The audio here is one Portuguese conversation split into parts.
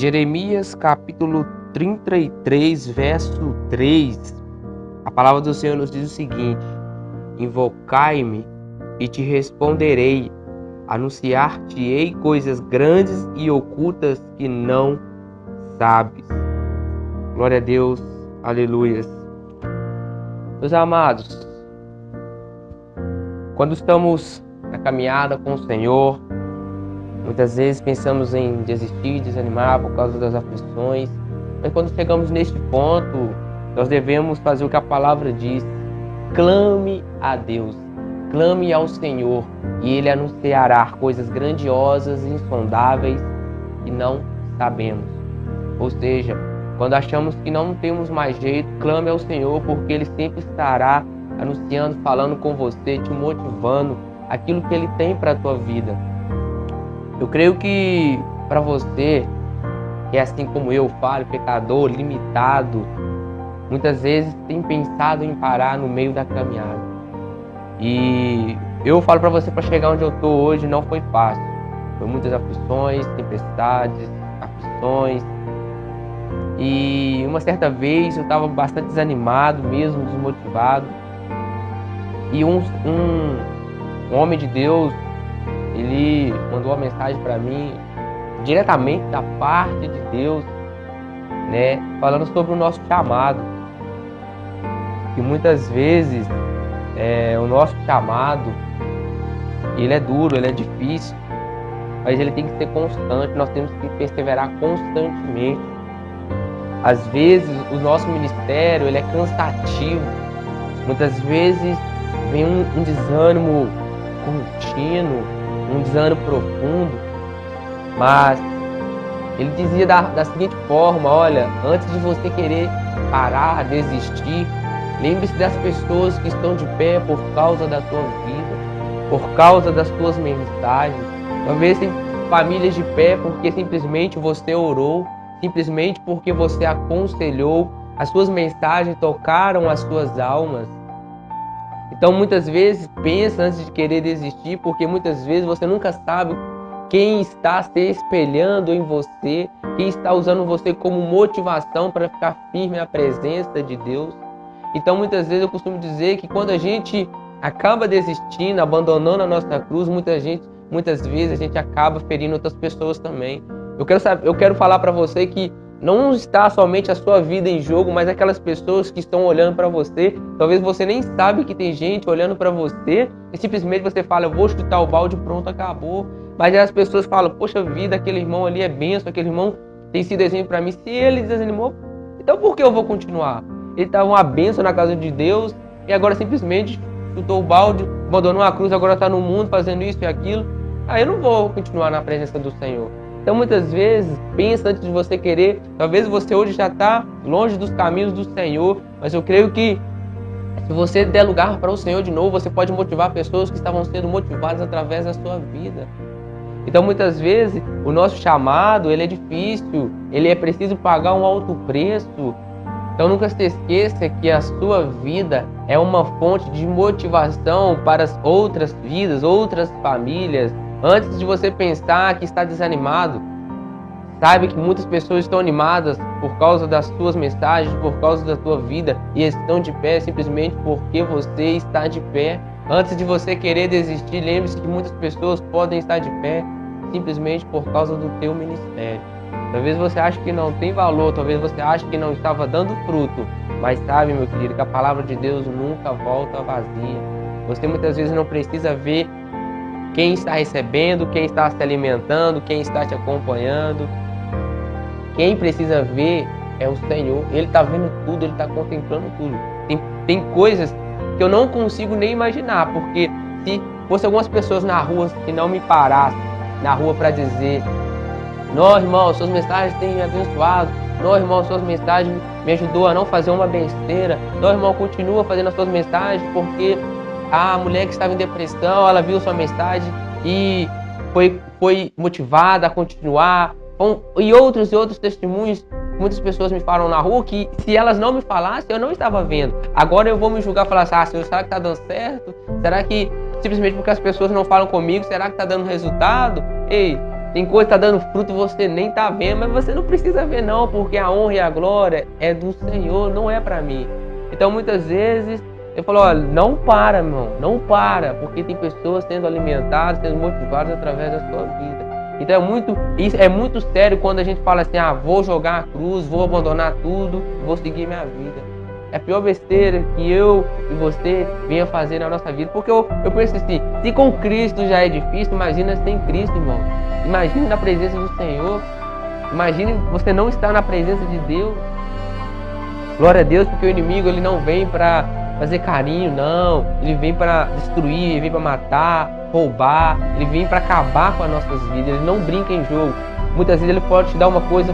Jeremias capítulo 33, verso 3. A palavra do Senhor nos diz o seguinte: invocai-me e te responderei, anunciar-te-ei coisas grandes e ocultas que não sabes. Glória a Deus, aleluias. Meus amados, quando estamos na caminhada com o Senhor, muitas vezes pensamos em desistir, desanimar por causa das aflições, mas quando chegamos neste ponto, nós devemos fazer o que a palavra diz: clame a Deus, clame ao Senhor, e Ele anunciará coisas grandiosas e insondáveis que não sabemos. Ou seja, quando achamos que não temos mais jeito, clame ao Senhor, porque Ele sempre estará anunciando, falando com você, te motivando aquilo que Ele tem para a tua vida. Eu creio que para você, que é assim como eu falo, pecador, limitado, muitas vezes tem pensado em parar no meio da caminhada. E eu falo para você, para chegar onde eu estou hoje não foi fácil. Foi muitas aflições, tempestades, aflições. E uma certa vez eu estava bastante desanimado mesmo, desmotivado. E um homem de Deus, ele mandou uma mensagem para mim, diretamente da parte de Deus, né, falando sobre o nosso chamado. E muitas vezes o nosso chamado, ele é duro, ele é difícil, mas ele tem que ser constante, nós temos que perseverar constantemente. Às vezes o nosso ministério, ele é cansativo, muitas vezes vem um desânimo contínuo, um desânimo profundo, mas ele dizia da seguinte forma: olha, antes de você querer parar, desistir, lembre-se das pessoas que estão de pé por causa da tua vida, por causa das tuas mensagens. Talvez tem famílias de pé porque simplesmente você orou, simplesmente porque você aconselhou, as suas mensagens tocaram as suas almas. Então muitas vezes pensa antes de querer desistir, porque muitas vezes você nunca sabe quem está se espelhando em você, quem está usando você como motivação para ficar firme na presença de Deus. Então muitas vezes eu costumo dizer que quando a gente acaba desistindo, abandonando a nossa cruz, muitas vezes a gente acaba ferindo outras pessoas também. Eu quero falar para você que não está somente a sua vida em jogo, mas aquelas pessoas que estão olhando para você. Talvez você nem sabe que tem gente olhando para você e simplesmente você fala: eu vou chutar o balde, pronto, acabou. Mas aí as pessoas falam: poxa vida, aquele irmão ali é bênção, aquele irmão tem sido exemplo para mim. Se ele desanimou, então por que eu vou continuar? Ele estava uma bênção na casa de Deus e agora simplesmente chutou o balde, abandonou a cruz, agora está no mundo fazendo isso e aquilo. Aí eu não vou continuar na presença do Senhor. Então muitas vezes, pensa antes de você querer. Talvez você hoje já está longe dos caminhos do Senhor, mas eu creio que se você der lugar para o Senhor de novo, você pode motivar pessoas que estavam sendo motivadas através da sua vida. Então muitas vezes o nosso chamado, ele é difícil, ele é preciso pagar um alto preço. Então nunca se esqueça que a sua vida é uma fonte de motivação para as outras vidas, outras famílias. Antes de você pensar que está desanimado, saiba que muitas pessoas estão animadas por causa das suas mensagens, por causa da tua vida, e estão de pé simplesmente porque você está de pé. Antes de você querer desistir, lembre-se que muitas pessoas podem estar de pé simplesmente por causa do teu ministério. Talvez você ache que não tem valor, talvez você ache que não estava dando fruto, mas sabe, meu querido, que a palavra de Deus nunca volta vazia. Você muitas vezes não precisa ver quem está recebendo, quem está se alimentando, quem está te acompanhando. Quem precisa ver é o Senhor. Ele está vendo tudo, Ele está contemplando tudo. Tem coisas que eu não consigo nem imaginar, porque se fosse algumas pessoas na rua que não me parassem na rua para dizer: não, irmão, suas mensagens têm me abençoado. Não, irmão, suas mensagens me ajudou a não fazer uma besteira. Não, irmão, continua fazendo as suas mensagens, porque a mulher que estava em depressão, ela viu sua mensagem e foi motivada a continuar. E outros testemunhos, muitas pessoas me falam na rua que se elas não me falassem, eu não estava vendo. Agora eu vou me julgar e falar assim: Senhor, será que está dando certo? Será que simplesmente porque as pessoas não falam comigo, será que está dando resultado? Ei, Tem coisa que está dando fruto e você nem está vendo, mas você não precisa ver não, porque a honra e a glória é do Senhor, não é para mim. Então muitas vezes eu falo, olha, não para, irmão, não para, porque tem pessoas sendo alimentadas, sendo motivadas através da sua vida. Então isso é muito sério quando a gente fala assim, vou jogar a cruz, vou abandonar tudo, vou seguir minha vida. É a pior besteira que eu e você venha fazer na nossa vida. Porque eu penso assim, se com Cristo já é difícil, imagina sem Cristo, irmão. Imagine na presença do Senhor. Imagine você não estar na presença de Deus. Glória a Deus, porque o inimigo ele não vem para fazer carinho, não. Ele vem para destruir, ele vem para matar, roubar. Ele vem para acabar com as nossas vidas. Ele não brinca em jogo. Muitas vezes ele pode te dar uma coisa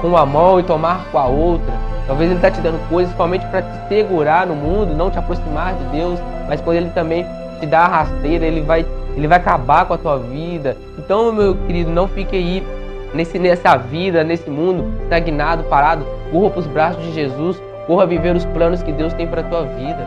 com uma mão e tomar com a outra. Talvez ele está te dando coisas somente para te segurar no mundo, não te aproximar de Deus, mas quando ele também te dá a rasteira, ele vai acabar com a tua vida. Então, meu querido, não fique aí nessa vida, nesse mundo estagnado, parado. Corra para os braços de Jesus, corra viver os planos que Deus tem para a tua vida.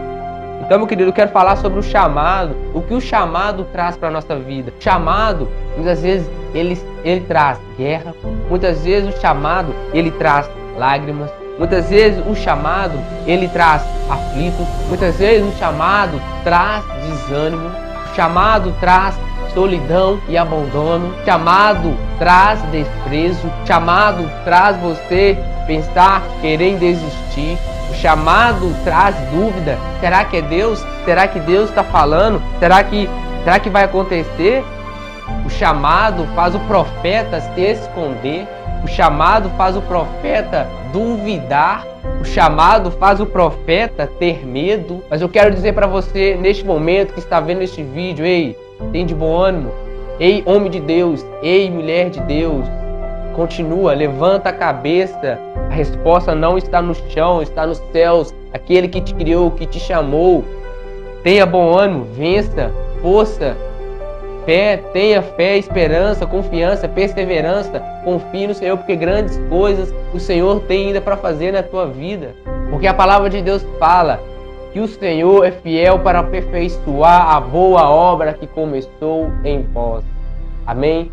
Então, meu querido, eu quero falar sobre o chamado, o que o chamado traz para a nossa vida. O chamado, muitas vezes, ele traz guerra, muitas vezes o chamado, ele traz lágrimas, muitas vezes o chamado, ele traz aflito, muitas vezes o chamado traz desânimo, o chamado traz solidão e abandono, o chamado traz desprezo, o chamado traz você pensar, querer desistir, o chamado traz dúvida, será que é Deus? Será que Deus está falando? Será que vai acontecer? O chamado faz o profeta se esconder, o chamado faz o profeta duvidar, o chamado faz o profeta ter medo. Mas eu quero dizer para você, neste momento que está vendo este vídeo, ei, tem de bom ânimo, ei, homem de Deus, ei, mulher de Deus, continua, levanta a cabeça, a resposta não está no chão, está nos céus, aquele que te criou, que te chamou. Tenha bom ânimo, vença, força, fé, tenha fé, esperança, confiança, perseverança, confie no Senhor, porque grandes coisas o Senhor tem ainda para fazer na tua vida. Porque a palavra de Deus fala que o Senhor é fiel para aperfeiçoar a boa obra que começou em vós. Amém?